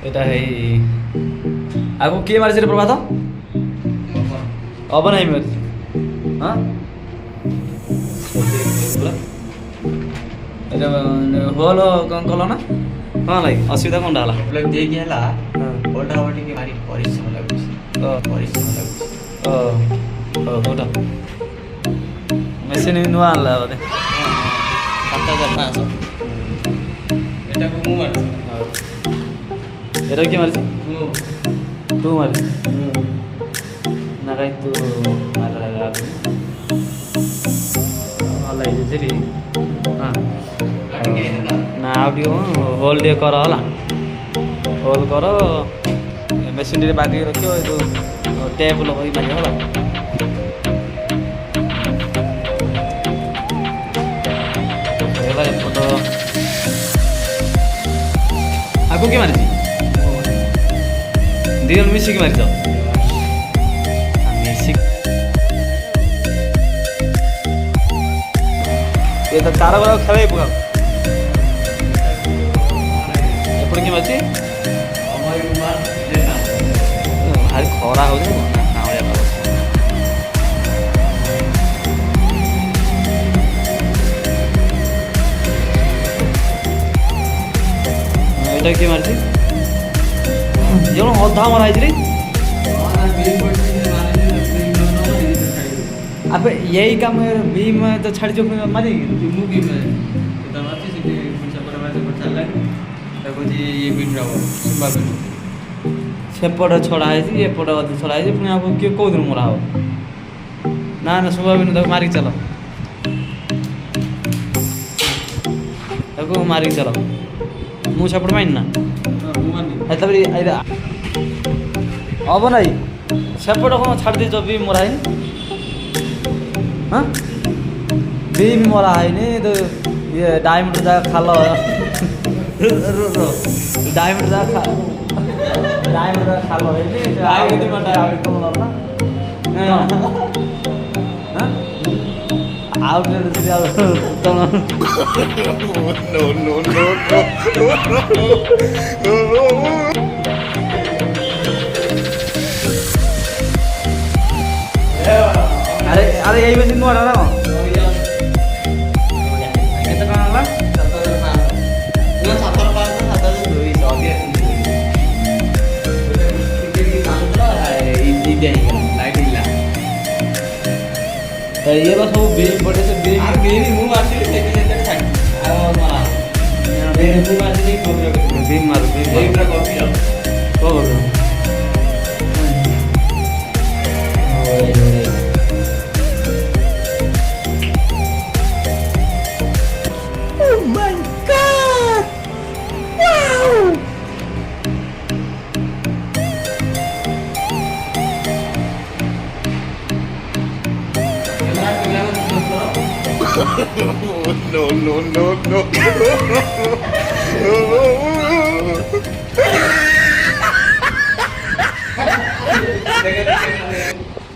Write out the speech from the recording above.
এটা এই আগু କିଏ ମାରିଛି ରେ ପ୍ରଭାତ? ଅବ ନାହିଁ ମାରିଛି ହଁ এটা হোল কল না କ'ଣ ଲାଗି ଅସୁବିଧା କ'ଣଟା ହେଲା? ବ୍ଲକ୍ ଦେଇକି ହେଲା ଓଲଟା ହବ ଟିକେ ଭାରି ପରିଶ୍ରମ ଲାଗୁଛି ପରିଶ୍ରମ ଲାଗୁଛି କୋଉଟା ମେସିନ୍ ନୂଆ ଆଣିଲା ବୋଧେ 7,500 ଏଟାକୁ ମୁଁ ମାରିଛି এটা କିଏ ମାରିଛି? ତୁ ମାରିଛି ନା କାହିଁ ତୁ ମାରିଲା ଭଲ ହେଇଛି ହଁ ନା ଆଉ ଟିକେ ହୋଲ୍ ଟିକେ କର ହେଲା ହୋଲ୍ କର ମେସିନ୍ ଟିକେ ବାଗେଇ ରଖିବ ଏ ଯେଉଁ ଟେପ୍ ଲଗେଇ ମାରିବ ହେଲା ହେଲା ଏପଟ ଆଗକୁ କିଏ ମାରିଛି? ଦୁଇ ଜଣ ମିଶିକି ମାରିଛ ମିଶିକି ଏ ତ ତାର ବାର ଖେଳାଇ ପକାଅ ଏପଟେ କିଏ ମାରିଛି? ଭାରି ଖରା ହଉଛି କାଉଁଳିଆ ପାଗ ଏଇଟା କିଏ ମାରିଛି? ଜଣ ଅଧା ମରା ହେଇଛି ରେ ଆବେ यही काम बीम तो छाड़ी जो मारी ମୁଁ ବି ସେଟା ମାରିଛି ସେଠି ପଇସା ପରେ ମାରିଛି ପଇସା ହେଲାନି ତାକୁ ଇଏ ବିନ୍ ରବ ସୁବା ବିନ୍ ସେପଟେ ଛଡ଼ା ହେଇଛି ଏପଟେ ଅଧେ ଛଡ଼ା ହେଇଛି ପୁଣି ଆଉ କିଏ କେଉଁଦିନ ମରା ହବ ନା ନା ଶୁଭାବିନୁ ତାକୁ ମାରିକି ଚାଲ ତାକୁ ମାରିକି ଚାଲ ମୁଁ ସେପଟେ ମାରିନି ନା ତାପରେ ହବ ନାଇଁ ସେପଟେ କ'ଣ ଛାଡ଼ି ଦେଇଛ ବିମ୍ ମରା ହେଇନି ହଁ ବିମ୍ ମରା ହେଇନି ତ ଇଏ ଡାଇମଣ୍ଡ ଯାକ ଖାଲ ଡାଇମଣ୍ଡ ଯାକ ଡାଇମଣ୍ଡ ଯାକ ଖାଲ ହେଇନି ଆଉ କେତେ ମାଟା ଆଉ କ'ଣ ନା ଆଉ ଯଦି ଆଉ କ'ଣ ଆରେ ଆରେ ଏଇ ମେସିନ୍ ନୂଆଟା ନା କ'ଣ କେତେ ଟଙ୍କା ହେଲା? 7,500 ये बस वो बीम बड़े से बीम ମୁଁ ଆସିଲି ସେଠି ସେଠି ଛାଡ଼ି ଆଉ ମାରା बीम मार बीम ଏଇଟା କପି ଆଉ Oh my God! Wow! no.